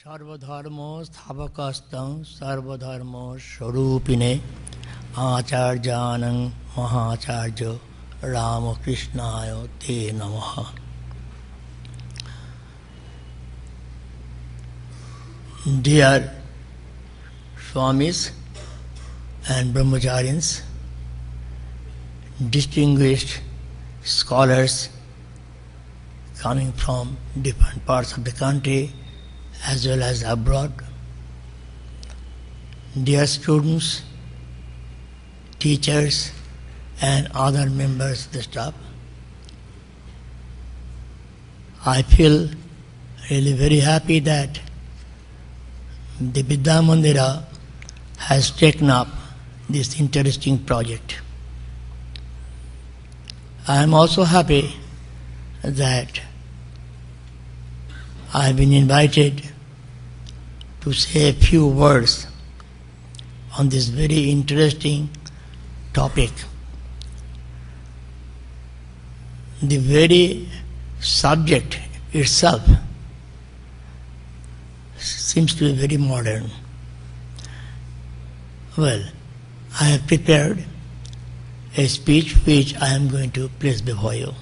Sarvadharmo sthavakastam sarvadharmo swarupine acharyanam mahacharya Ramakrishnaya te namaha. Dear Swamis and Brahmacharyans, distinguished scholars coming from different parts of the country as well as abroad, dear students, teachers and other members of the staff, I feel really very happy that the Vidya Mandira has taken up this interesting project. I am also happy that I have been invited to say a few words on this very interesting topic. The very subject itself seems to be very modern. Well, I have prepared a speech which I am going to place before you.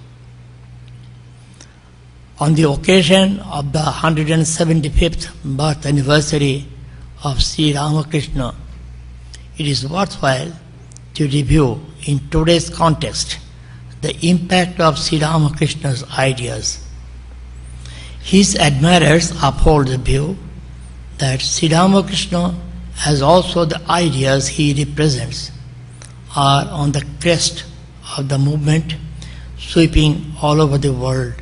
On the occasion of the 175th birth anniversary of Sri Ramakrishna, it is worthwhile to review in today's context the impact of Sri Ramakrishna's ideas. His admirers uphold the view that Sri Ramakrishna, as also the ideas he represents, are on the crest of the movement sweeping all over the world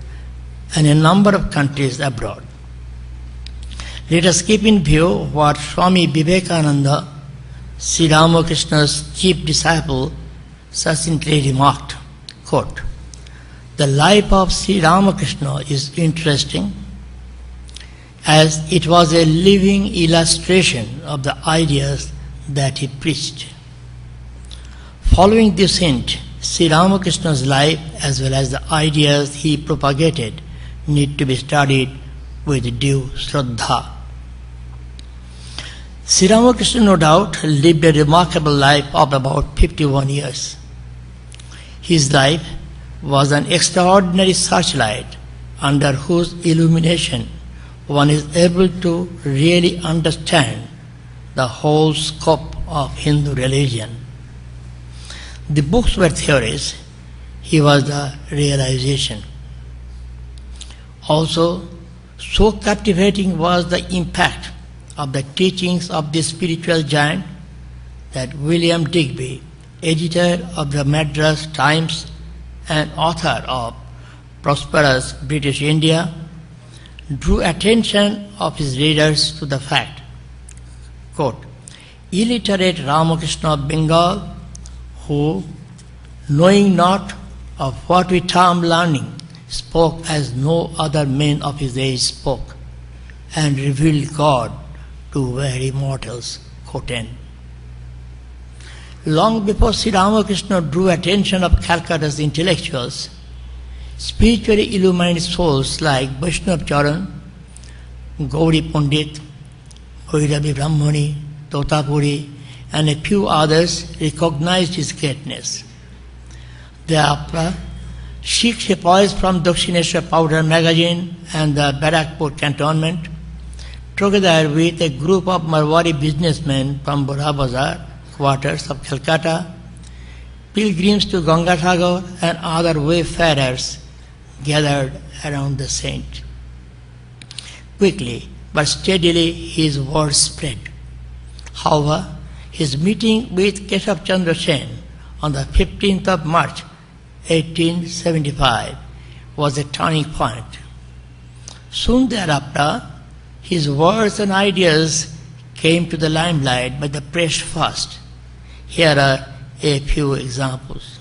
and a number of countries abroad. Let us keep in view what Swami Vivekananda, Sri Ramakrishna's chief disciple, succinctly remarked, quote, "The life of Sri Ramakrishna is interesting as it was a living illustration of the ideas that he preached." Following this hint, Sri Ramakrishna's life as well as the ideas he propagated need to be studied with due Shraddha. Sri Ramakrishna no doubt lived a remarkable life of about 51 years. His life was an extraordinary searchlight under whose illumination one is able to really understand the whole scope of Hindu religion. The books were theories, he was the realization. Also, so captivating was the impact of the teachings of this spiritual giant that William Digby, editor of the Madras Times and author of Prosperous British India, drew attention of his readers to the fact, quote, "Illiterate Ramakrishna of Bengal, who, knowing not of what we term learning, spoke as no other men of his age spoke, and revealed God to weary mortals." Quote end. Long before Sri Ramakrishna drew attention of Calcutta's intellectuals, spiritually illumined souls like Vaishnav Charan, Gauri Pandit, Bhairavi Brahmani, Totapuri, and a few others recognized his greatness. Thereafter, Sikh sepoys from Dakshineshwar Powder magazine and the Barakpur cantonment, together with a group of Marwari businessmen from Bora Bazar quarters of Calcutta, pilgrims to Gangasagar and other wayfarers gathered around the saint. Quickly but steadily his word spread. However, his meeting with Keshav Chandra Sen on the 15th of March 1875 was a turning point. Soon thereafter, his words and ideas came to the limelight by the press first. Here are a few examples.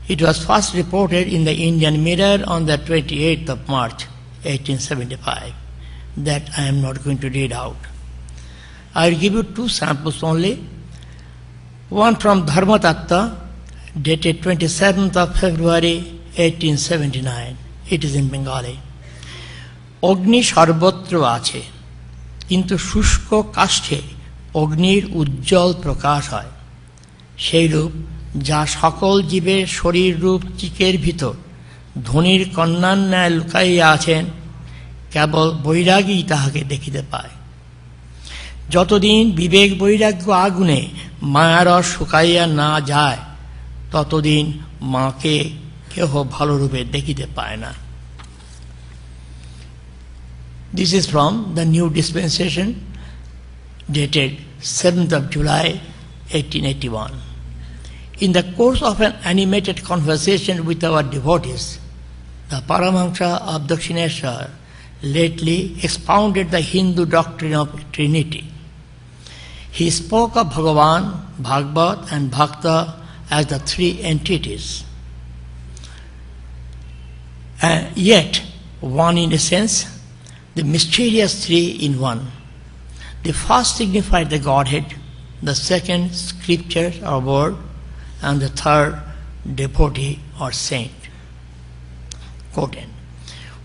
It was first reported in the Indian Mirror on the 28th of March 1875. That I am not going to read out. I will give you two samples only. One from Dharma Tattva, dated 27th of February 1879. It is in Bengali. Ogni sarvatra ache, কিন্তু শুষ্ক কাষ্ঠে অগ্নির উজ্জ্বল প্রকাশ হয়। সেইরূপ যা সকল জীবের শরীর রূপ চিকের ভিতর ধনির কন্যার ন্যায় লুকাইয়া আছেন, কেবল বৈরাগী তাহাকে দেখিতে পায়। যতদিন বিবেক বৈরাগ্য আগুনে মায়ারস শুকাইয়া না যায়, ততদিন মাকে কেহ ভালো রূপে দেখিতে পায় না। This is from the New Dispensation, dated 7th of July, 1881. In the course of an animated conversation with our devotees, the Paramahamsa of Dakshineshwar lately expounded the Hindu doctrine of Trinity. He spoke of Bhagavan, Bhagavad and Bhakta as the three entities, and yet one in essence, the mysterious three in one. The first signified the Godhead, the second scripture or word, and the third devotee or saint. Quote end.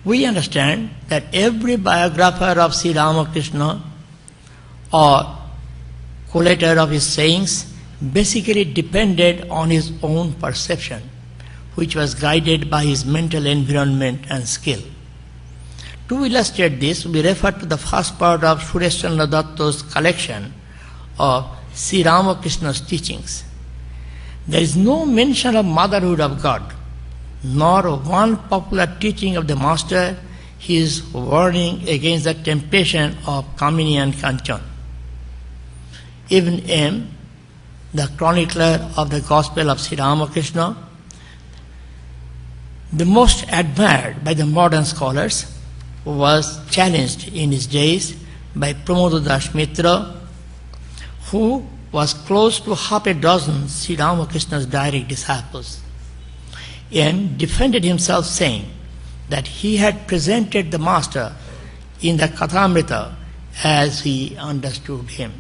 We understand that every biographer of Sri Ramakrishna or collator of his sayings basically depended on his own perception, which was guided by his mental environment and skill. To illustrate this, we refer to the first part of Suresh Chandra Datta's collection of Sri Ramakrishna's teachings. There is no mention of motherhood of God, nor one popular teaching of the Master, his warning against the temptation of Kamini and Kanchan. Ibn M., the chronicler of the Gospel of Sri Ramakrishna, the most admired by the modern scholars, was challenged in his days by Pramod Das Mitra, who was close to half a dozen Sri Ramakrishna's direct disciples. M. defended himself, saying that he had presented the Master in the Kathamrita as he understood him.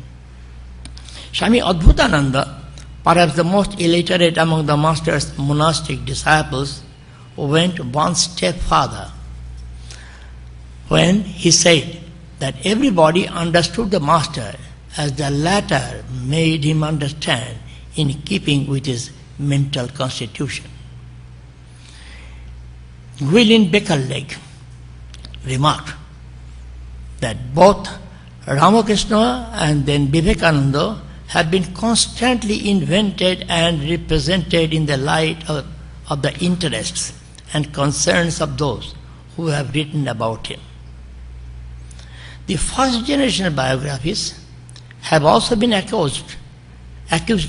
Swami Adbhutananda, perhaps the most illiterate among the Master's monastic disciples, went one step further when he said that everybody understood the Master as the latter made him understand in keeping with his mental constitution. Gwilyn Beckerleg remarked that both Ramakrishna and then Vivekananda have been constantly invented and represented in the light of the interests and concerns of those who have written about him. The first generation biographies have also been accused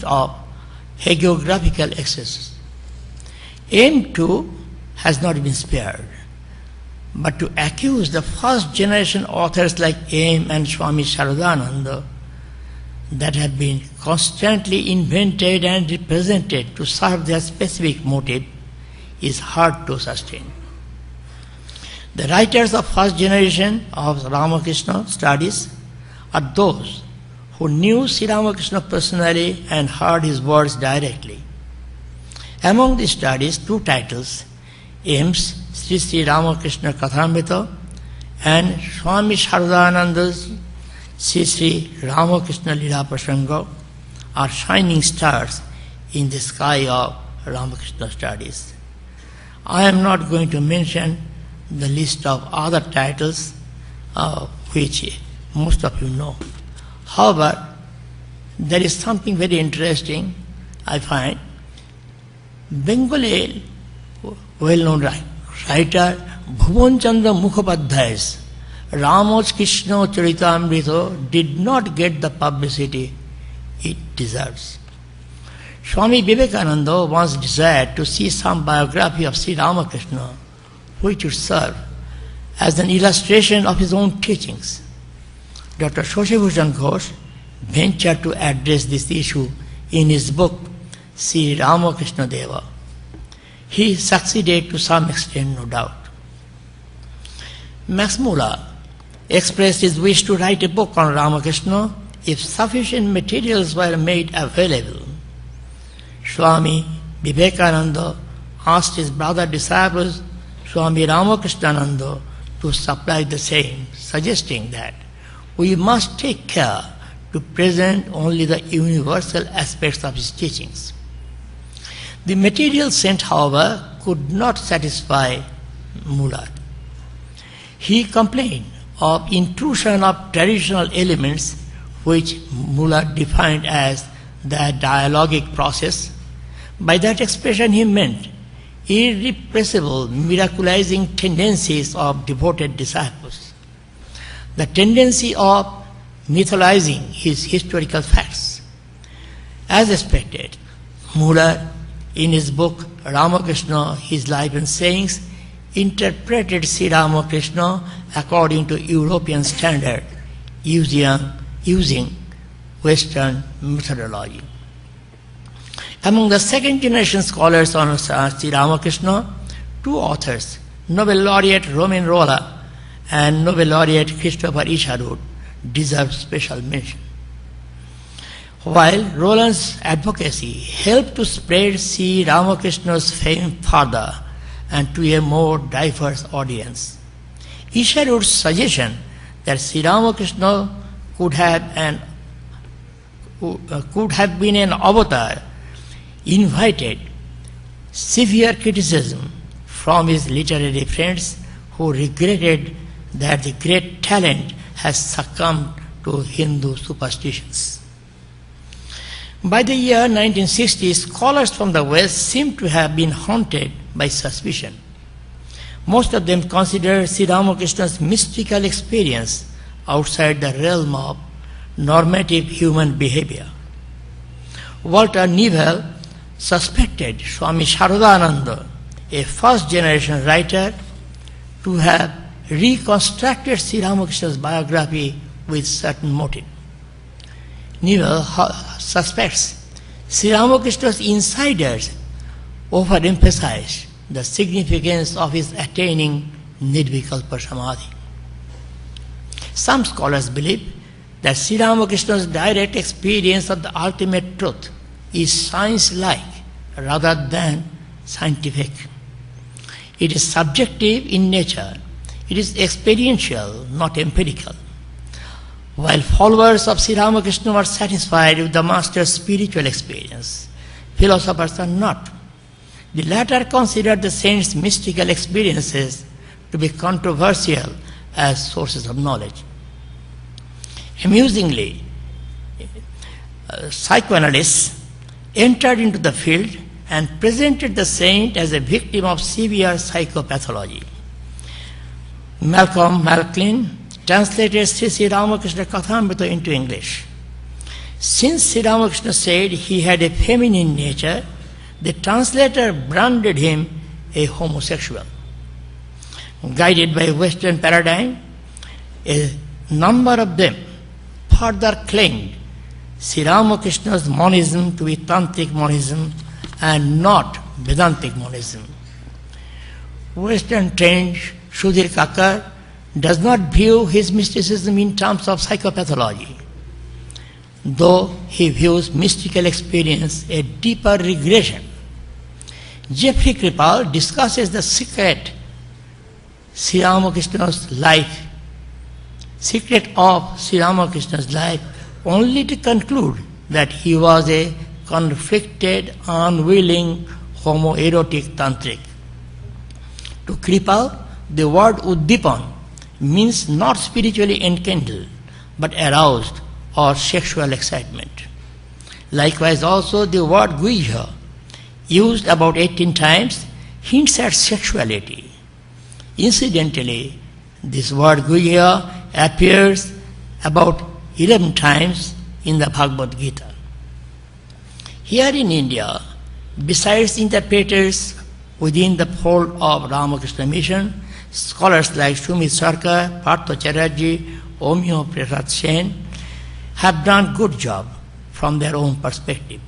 of hagiographical excesses. Aim too has not been spared. But to accuse the first generation authors like Aim and Swami Sharadananda that have been constantly invented and represented to serve their specific motive is hard to sustain. The writers of first generation of Ramakrishna studies are those who knew Sri Ramakrishna personally and heard his words directly. Among these studies, two titles, Aim's Sri Ramakrishna Kathamrita and Swami Sharadananda's Sri Ramakrishna Lila Prasanga, are shining stars in the sky of Ramakrishna studies. I am not going to mention the list of other titles which most of you know. However, there is something very interesting I find. Bengali well-known writer Bhuvan Chandra Mukhopadhyay's Ramakrishna Charitamrita did not get the publicity it deserves. Swami Vivekananda once desired to see some biography of Sri Ramakrishna which would serve as an illustration of his own teachings. Dr. Shashibhushan Ghosh ventured to address this issue in his book Sri Ramakrishna Deva. He succeeded to some extent, no doubt. Max Muller expressed his wish to write a book on Ramakrishna if sufficient materials were made available. Swami Vivekananda asked his brother disciples Swami Ramakrishnananda to supply the same, suggesting that We must take care to present only the universal aspects of his teachings. The material sent, however, could not satisfy Muller. He complained of intrusion of traditional elements which Muller defined as the dialogic process. By that expression he meant irrepressible miraculizing tendencies of devoted disciples, the tendency of mythologizing his historical facts. As expected, Muller, in his book Ramakrishna, His Life and Sayings, interpreted Sri Ramakrishna according to European standard, using Western methodology. Among the second generation scholars on Sri Ramakrishna, two authors, Nobel laureate Romain Rolland and Nobel laureate Christopher Isherwood, deserve special mention. While Rolland's advocacy helped to spread Sri Ramakrishna's fame further and to a more diverse audience, Isherwood's suggestion that Sri Ramakrishna could have been an avatar invited severe criticism from his literary friends, who regretted that the great talent has succumbed to Hindu superstitions. By the year 1960, scholars from the West seem to have been haunted by suspicion. Most of them consider Sri Ramakrishna's mystical experience outside the realm of normative human behavior. Walter Neville suspected Swami Sharadananda, a first-generation writer, to have reconstructed Sri Ramakrishna's biography with certain motive. Neville suspects Sri Ramakrishna's insiders overemphasized the significance of his attaining Nirvikalpa Samadhi. Some scholars believe that Sri Ramakrishna's direct experience of the ultimate truth is science-like rather than scientific. It is subjective in nature. It is experiential, not empirical. While followers of Sri Ramakrishna are satisfied with the master's spiritual experience, philosophers are not. The latter consider the saint's mystical experiences to be controversial as sources of knowledge. Amusingly, psychoanalysts entered into the field and presented the saint as a victim of severe psychopathology. Malcolm Malklin translated Sri Ramakrishna Kathamrita into English. Since Sri Ramakrishna said he had a feminine nature, the translator branded him a homosexual. Guided by Western paradigm, a number of them further claimed Sri Ramakrishna's monism to be Tantric monism and not Vedantic monism. Western trained Sudhir Kakar does not view his mysticism in terms of psychopathology, though he views mystical experience a deeper regression. Jeffrey Kripal discusses the secret of Sri Ramakrishna's life only to conclude that he was a conflicted, unwilling, homoerotic tantric. To Kripal, the word Uddipan means not spiritually enkindled, but aroused or sexual excitement. Likewise also the word Guija, used about 18 times, hints at sexuality. Incidentally, this word Guija appears about 11 times in the Bhagavad Gita. Here in India, besides interpreters within the fold of Ramakrishna Mission, scholars like Sumit Sarkar, Partha Chatterjee, Omyo Prasad Sen have done good job from their own perspective.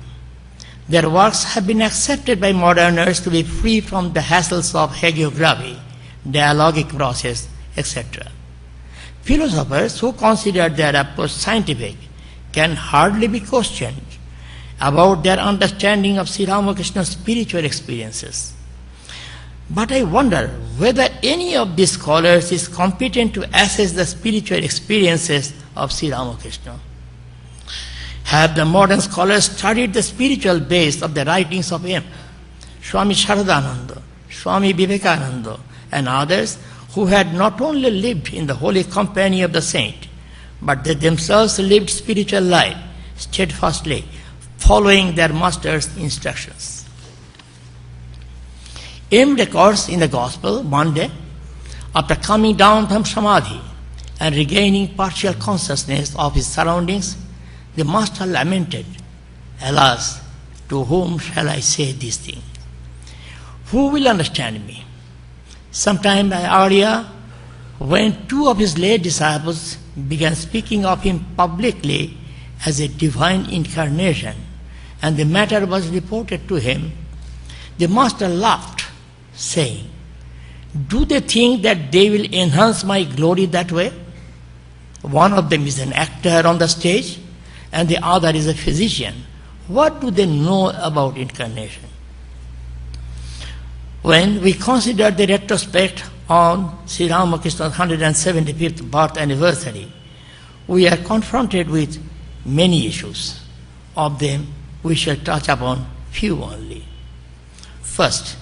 Their works have been accepted by moderners to be free from the hassles of hagiography, dialogic process, etc. Philosophers who consider their approach scientific can hardly be questioned about their understanding of Sri Ramakrishna's spiritual experiences. But I wonder whether any of these scholars is competent to assess the spiritual experiences of Sri Ramakrishna. Have the modern scholars studied the spiritual base of the writings of him, Swami Sharadananda, Swami Vivekananda, and others who had not only lived in the holy company of the saint, but they themselves lived spiritual life steadfastly, following their master's instructions. M records in the Gospel one day, after coming down from Samadhi and regaining partial consciousness of his surroundings, the master lamented, "Alas, to whom shall I say these things? Who will understand me?" Sometime earlier, when two of his late disciples began speaking of him publicly as a divine incarnation, and the matter was reported to him, the master laughed, saying, "Do they think that they will enhance my glory that way? One of them is an actor on the stage, and the other is a physician. What do they know about incarnation?" When we consider the retrospect on Sri Ramakrishna's 175th birth anniversary, we are confronted with many issues. Of them, we shall touch upon few only. First,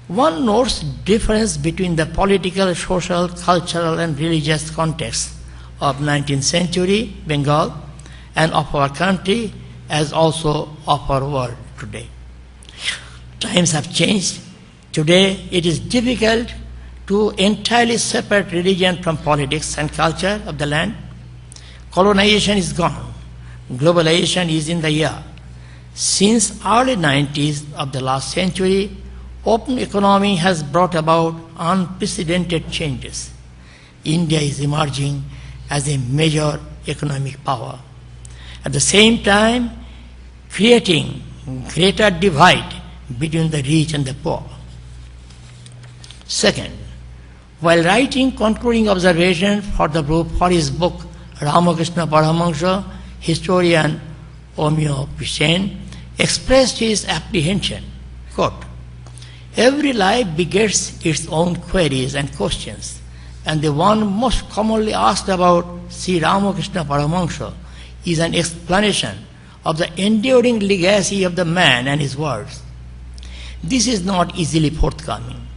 one notes difference between the political, social, cultural, and religious context of 19th century Bengal and of our country, as also of our world today. Times have changed. Today it is difficult to entirely separate religion from politics and culture of the land. Colonization is gone. Globalization is in the air. Since early 90s of the last century, open economy has brought about unprecedented changes. India is emerging as a major economic power. At the same time, creating greater divide between the rich and the poor. Second, while writing concluding observation for his book Ramakrishna Paramahansa, historian Omyo Pisen expressed his apprehension, quote, "Every life begets its own queries and questions, and the one most commonly asked about Sri Ramakrishna Paramahansa is an explanation of the enduring legacy of the man and his words. This is not easily forthcoming,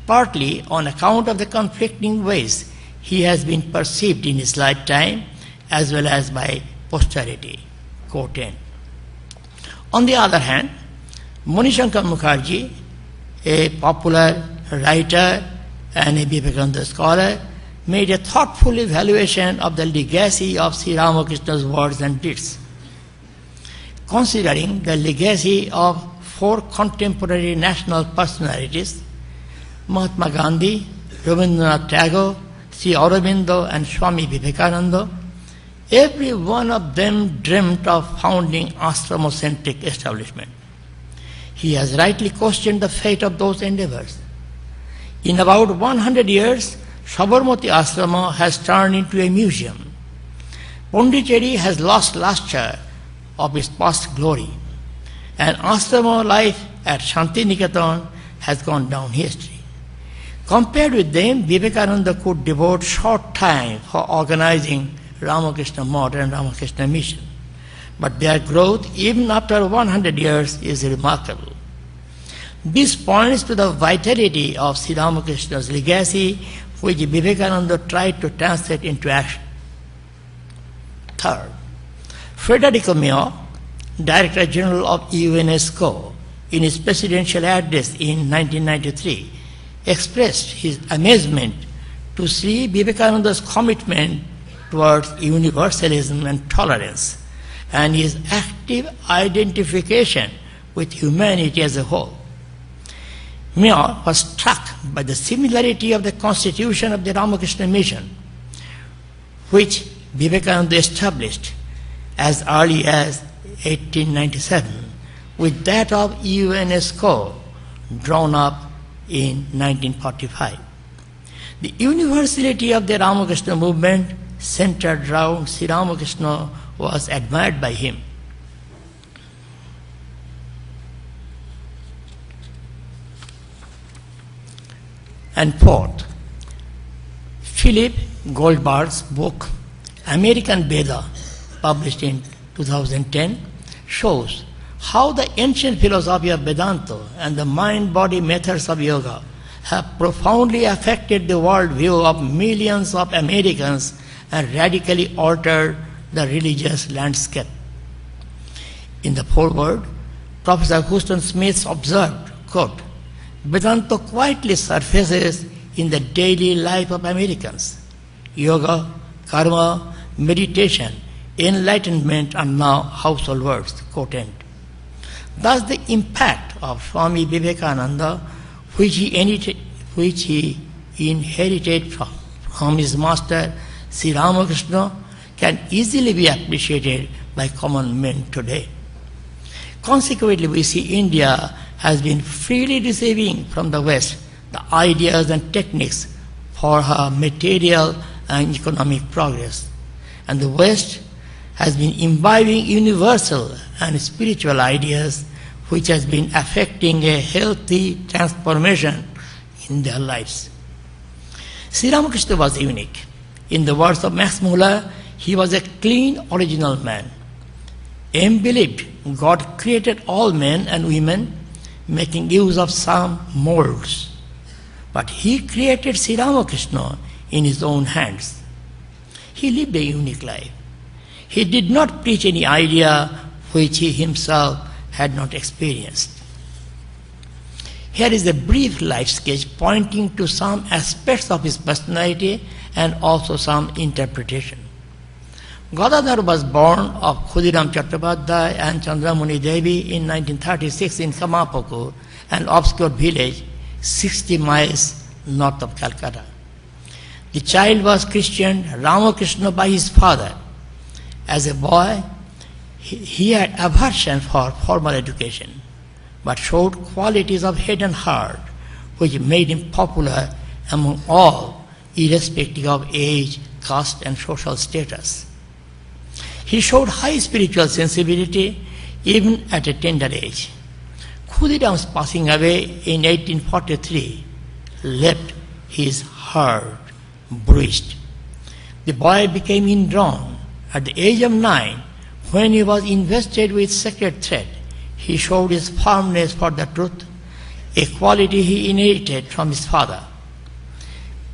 partly on account of the conflicting ways he has been perceived in his lifetime as well as by posterity." Quote end. On the other hand, Manishankar Mukherjee, a popular writer and a Vivekananda scholar, made a thoughtful evaluation of the legacy of Sri Ramakrishna's words and deeds. Considering the legacy of four contemporary national personalities, Mahatma Gandhi, Rabindranath Tagore, Sri Aurobindo, and Swami Vivekananda, every one of them dreamt of founding ashramocentric establishment. He has rightly questioned the fate of those endeavors. In about 100 years, Sabarmati Ashrama has turned into a museum. Pondicherry has lost lustre of its past glory, and ashrama life at Shantiniketan has gone down history. Compared with them, Vivekananda could devote short time for organizing Ramakrishna Math and Ramakrishna Mission, but their growth, even after 100 years, is remarkable. This points to the vitality of Sri Ramakrishna's legacy, which Vivekananda tried to translate into action. Third, Federico Mio, Director General of UNESCO, in his presidential address in 1993, expressed his amazement to see Vivekananda's commitment towards universalism and tolerance, and his active identification with humanity as a whole. Mio was struck by the similarity of the constitution of the Ramakrishna Mission, which Vivekananda established as early as 1897, with that of UNESCO drawn up in 1945. The universality of the Ramakrishna movement centered around Sri Ramakrishna was admired by him. And fourth, Philip Goldberg's book, American Veda, published in 2010, shows how the ancient philosophy of Vedanta and the mind-body methods of yoga have profoundly affected the worldview of millions of Americans and radically altered the religious landscape. In the foreword, Professor Houston Smith observed, quote, Vedanta quietly surfaces in the daily life of Americans. Yoga, karma, meditation, enlightenment are now household words, quote end. Thus the impact of Swami Vivekananda, which he inherited from his master Sri Ramakrishna, can easily be appreciated by common men today. Consequently, we see India has been freely receiving from the West the ideas and techniques for her material and economic progress. And the West has been imbibing universal and spiritual ideas which has been affecting a healthy transformation in their lives. Sri Ramakrishna was unique. In the words of Max Muller, he was a clean, original man. M believed God created all men and women, making use of some molds. But he created Sri Ramakrishna in his own hands. He lived a unique life. He did not preach any idea which he himself had not experienced. Here is a brief life sketch pointing to some aspects of his personality and also some interpretation. Gadadhar was born of Khudiram Chattopadhyay and Chandramuni Devi in 1936 in Kamapukur, an obscure village 60 miles north of Calcutta. The child was christened Ramakrishna by his father. As a boy, he had aversion for formal education, but showed qualities of head and heart which made him popular among all, irrespective of age, caste and social status. He showed high spiritual sensibility even at a tender age. Khudiram's passing away in 1843 left his heart bruised. The boy became indrawn. At the age of 9, when he was invested with sacred thread, he showed his firmness for the truth, a quality he inherited from his father.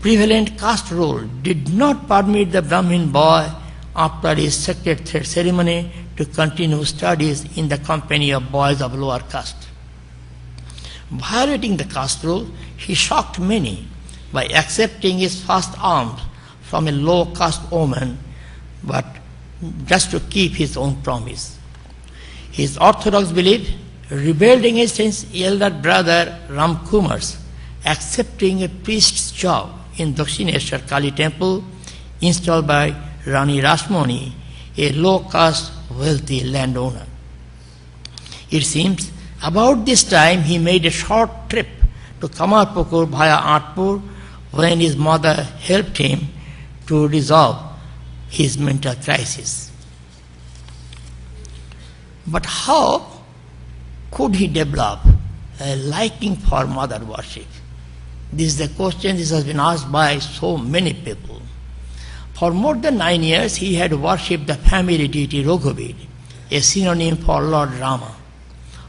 Prevalent caste rule did not permit the Brahmin boy after his sacred thread ceremony to continue studies in the company of boys of lower caste. Violating the caste rule, he shocked many by accepting his first alms from a low caste woman, but just to keep his own promise. His orthodox belief rebelled against his elder brother Ramkumar's accepting a priest's job in Dakshineshwar Kali temple installed by Rani Rasmani, a low-caste wealthy landowner. It seems about this time he made a short trip to Kamarpukur via Atpur when his mother helped him to resolve his mental crisis. But how could he develop a liking for mother worship? This is the question that has been asked by so many people. For more than 9 years, he had worshipped the family deity Raghuveer, a synonym for Lord Rama.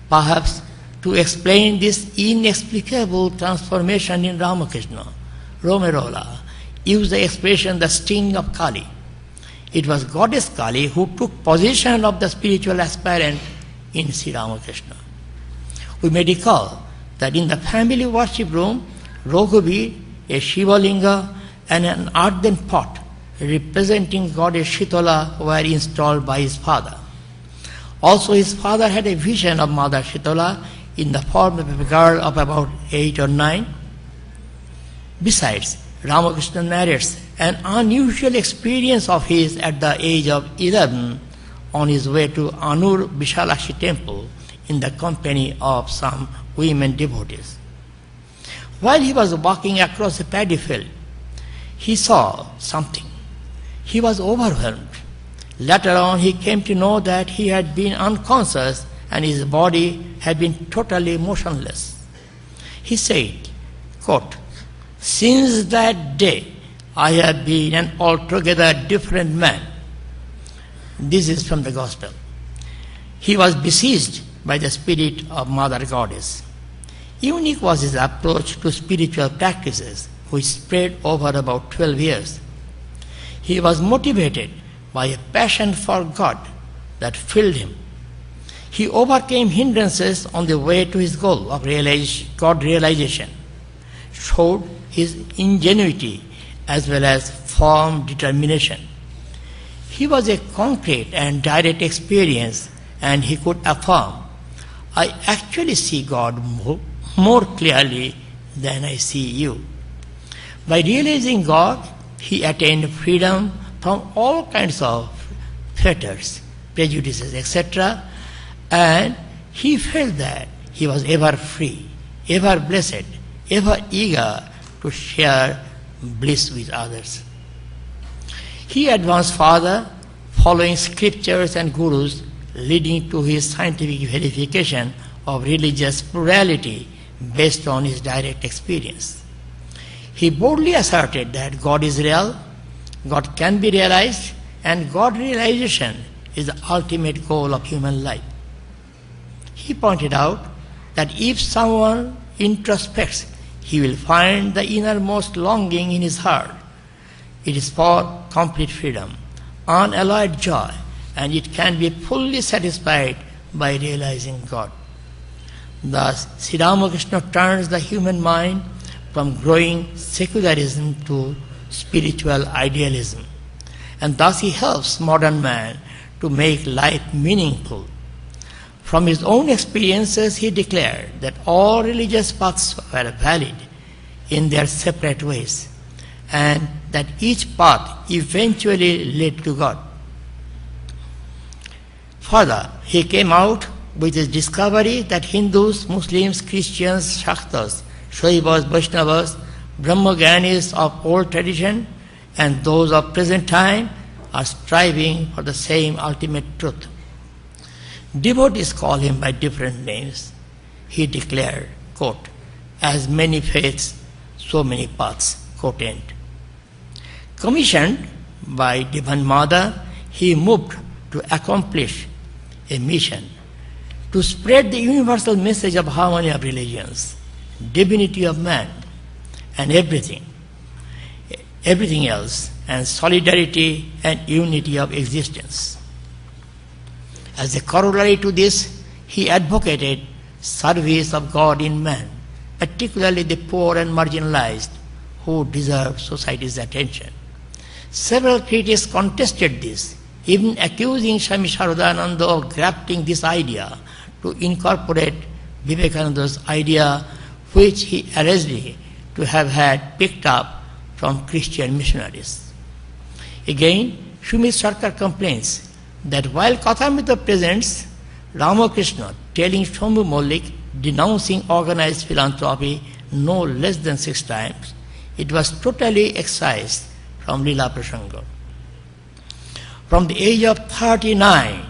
Perhaps to explain this inexplicable transformation in Ramakrishna, Romerola used the expression the sting of Kali. It was goddess Kali who took possession of the spiritual aspirant in Sri Ramakrishna. We may recall that in the family worship room, Raghuveer, a Shivalinga and an earthen pot representing goddess Shitala were installed by his father. Also his father had a vision of Mother Shitala in the form of a girl of about 8 or 9. Besides, Ramakrishna narrates an unusual experience of his at the age of 11 on his way to Anur Vishalakshi temple in the company of some women devotees. While he was walking across a paddy field, he saw something. He was overwhelmed. Later on, he came to know that he had been unconscious and his body had been totally motionless. He said, quote, Since that day, I have been an altogether different man. This is from the Gospel. He was besieged by the spirit of Mother Goddess. Unique was his approach to spiritual practices, which spread over about 12 years. He was motivated by a passion for God that filled him. He overcame hindrances on the way to his goal of God realization, showed his ingenuity as well as firm determination. He was a concrete and direct experience, and he could affirm, I actually see God more clearly than I see you. By realizing God, he attained freedom from all kinds of fetters, prejudices, etc., and he felt that he was ever free, ever blessed, ever eager to share bliss with others. He advanced further, following scriptures and gurus, leading to his scientific verification of religious plurality based on his direct experience. He boldly asserted that God is real, God can be realized, and God realization is the ultimate goal of human life. He pointed out that if someone introspects, he will find the innermost longing in his heart. It is for complete freedom, unalloyed joy, and it can be fully satisfied by realizing God. Thus, Sri Ramakrishna turns the human mind from growing secularism to spiritual idealism, and thus he helps modern man to make life meaningful. From his own experiences, he declared that all religious paths were valid in their separate ways, and that each path eventually led to God. Further, he came out with his discovery that Hindus, Muslims, Christians, Shaktas, Shaivas, Vaishnavas, Brahmaganis of old tradition and those of present time are striving for the same ultimate truth. Devotees call him by different names. He declared, quote, as many faiths, so many paths, quote end. Commissioned by Divine Mother, he moved to accomplish a mission to spread the universal message of harmony of religions, divinity of man, and everything else, and solidarity and unity of existence. As a corollary to this, he advocated service of God in man, particularly the poor and marginalized who deserve society's attention. Several critics contested this, even accusing Swami Sharadananda of grafting this idea to incorporate Vivekananda's idea, which he alleged to have had picked up from Christian missionaries. Again, Shumit Sarkar complains that while Kathamrita presents Ramakrishna telling Shambhu Mollik denouncing organized philanthropy no less than 6 times, it was totally excised from Lila Prasanga. From the age of 39,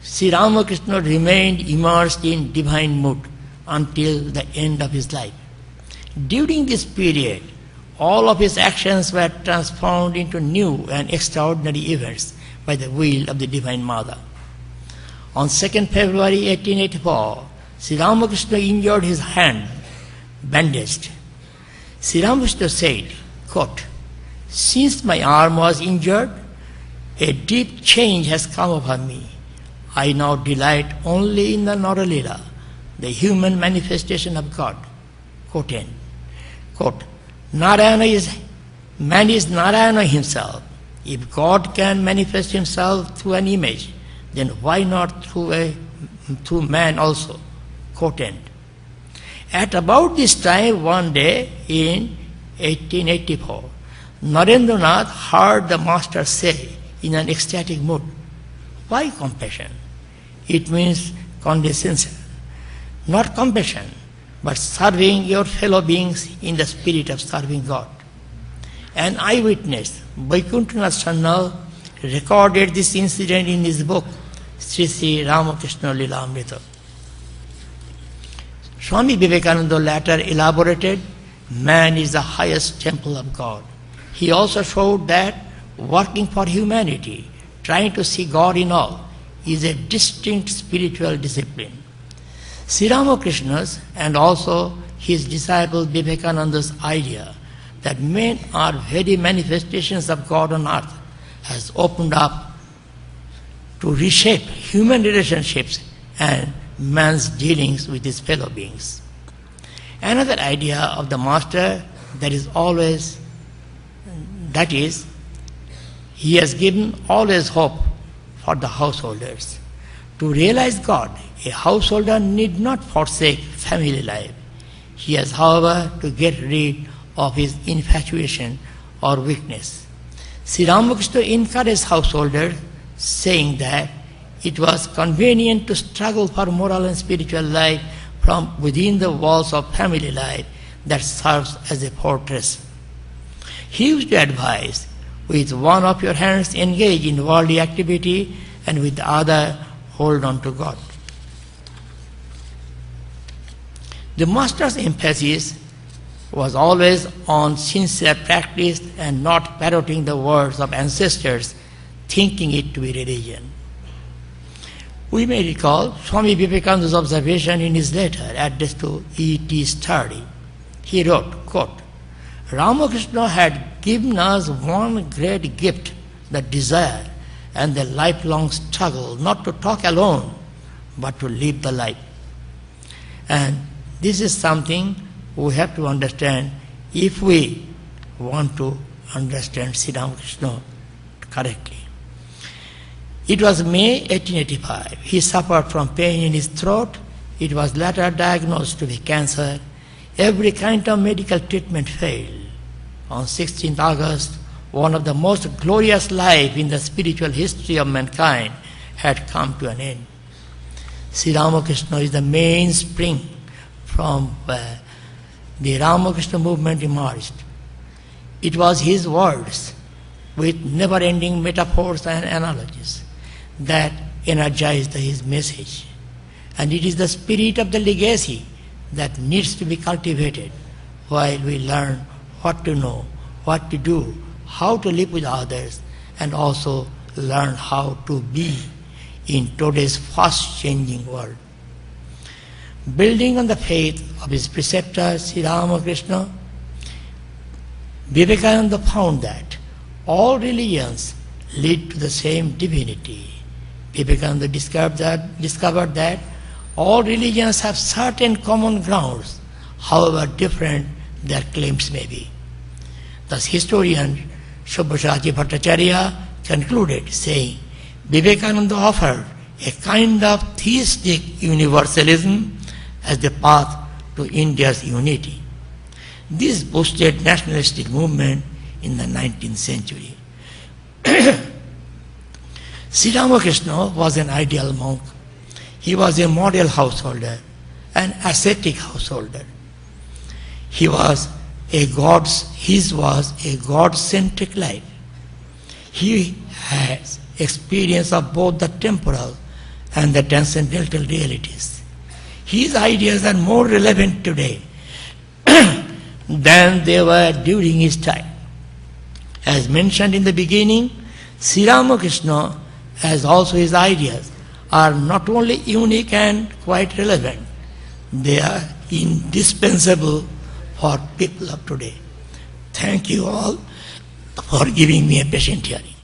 Sri Ramakrishna remained immersed in divine mood until the end of his life. During this period, all of his actions were transformed into new and extraordinary events by the will of the Divine Mother. On 2nd February 1884, Sri Ramakrishna injured his hand, bandaged. Sri Ramakrishna said, quote, since my arm was injured, a deep change has come over me. I now delight only in the Naralila, the human manifestation of God. Quote end. Quote, man is Narayana himself. If God can manifest himself through an image, then why not through man also? Quote end. At about this time, one day in 1884, Narendranath heard the master say in an ecstatic mood, why compassion? It means condescension, not compassion, but serving your fellow beings in the spirit of serving God. An eyewitness, Vaikuntanath Sannal, recorded this incident in his book, Sri Sri Ramakrishna Lila Amrita. Swami Vivekananda later elaborated man is the highest temple of God. He also showed that working for humanity, trying to see God in all, is a distinct spiritual discipline. Sri Ramakrishna's and also his disciple Vivekananda's idea that men are very manifestations of God on earth has opened up to reshape human relationships and man's dealings with his fellow beings. Another idea of the master that is, he has given always hope for the householders. To realize God, a householder need not forsake family life. He has, however, to get rid of his infatuation or weakness. Sri Ramakrishna encouraged householders, saying that it was convenient to struggle for moral and spiritual life from within the walls of family life that serves as a fortress. He used to advise, with one of your hands engage in worldly activity and with the other hold on to God. The master's emphasis was always on sincere practice and not parroting the words of ancestors, thinking it to be religion. We may recall Swami Vivekananda's observation in his letter addressed to E.T. Sturdy. He wrote, quote, Ramakrishna had given us one great gift, the desire and the lifelong struggle not to talk alone, but to live the life. And this is something we have to understand if we want to understand Sri Ramakrishna correctly. It was May 1885. He suffered from pain in his throat. It was later diagnosed to be cancer. Every kind of medical treatment failed. On 16th August, one of the most glorious lives in the spiritual history of mankind had come to an end. Sri Ramakrishna is the mainspring from where the Ramakrishna movement emerged. It was his words with never-ending metaphors and analogies that energized his message. And it is the spirit of the legacy that needs to be cultivated while we learn what to know, what to do, how to live with others, and also learn how to be in today's fast-changing world. Building on the faith of his preceptor Sri Ramakrishna, Vivekananda found that all religions lead to the same divinity. Vivekananda discovered that all religions have certain common grounds, however different their claims may be. Thus historian Subhashachi Bhattacharya concluded, saying, Vivekananda offered a kind of theistic universalism as the path to India's unity. This boosted nationalistic movement in the 19th century. Sri Ramakrishna was an ideal monk. He was a model householder, an ascetic householder. His was a God-centric life. He has experience of both the temporal and the transcendental realities. His ideas are more relevant today than they were during his time. As mentioned in the beginning, Sri Ramakrishna, as also his ideas, are not only unique and quite relevant, they are indispensable for people of today. Thank you all for giving me a patient hearing.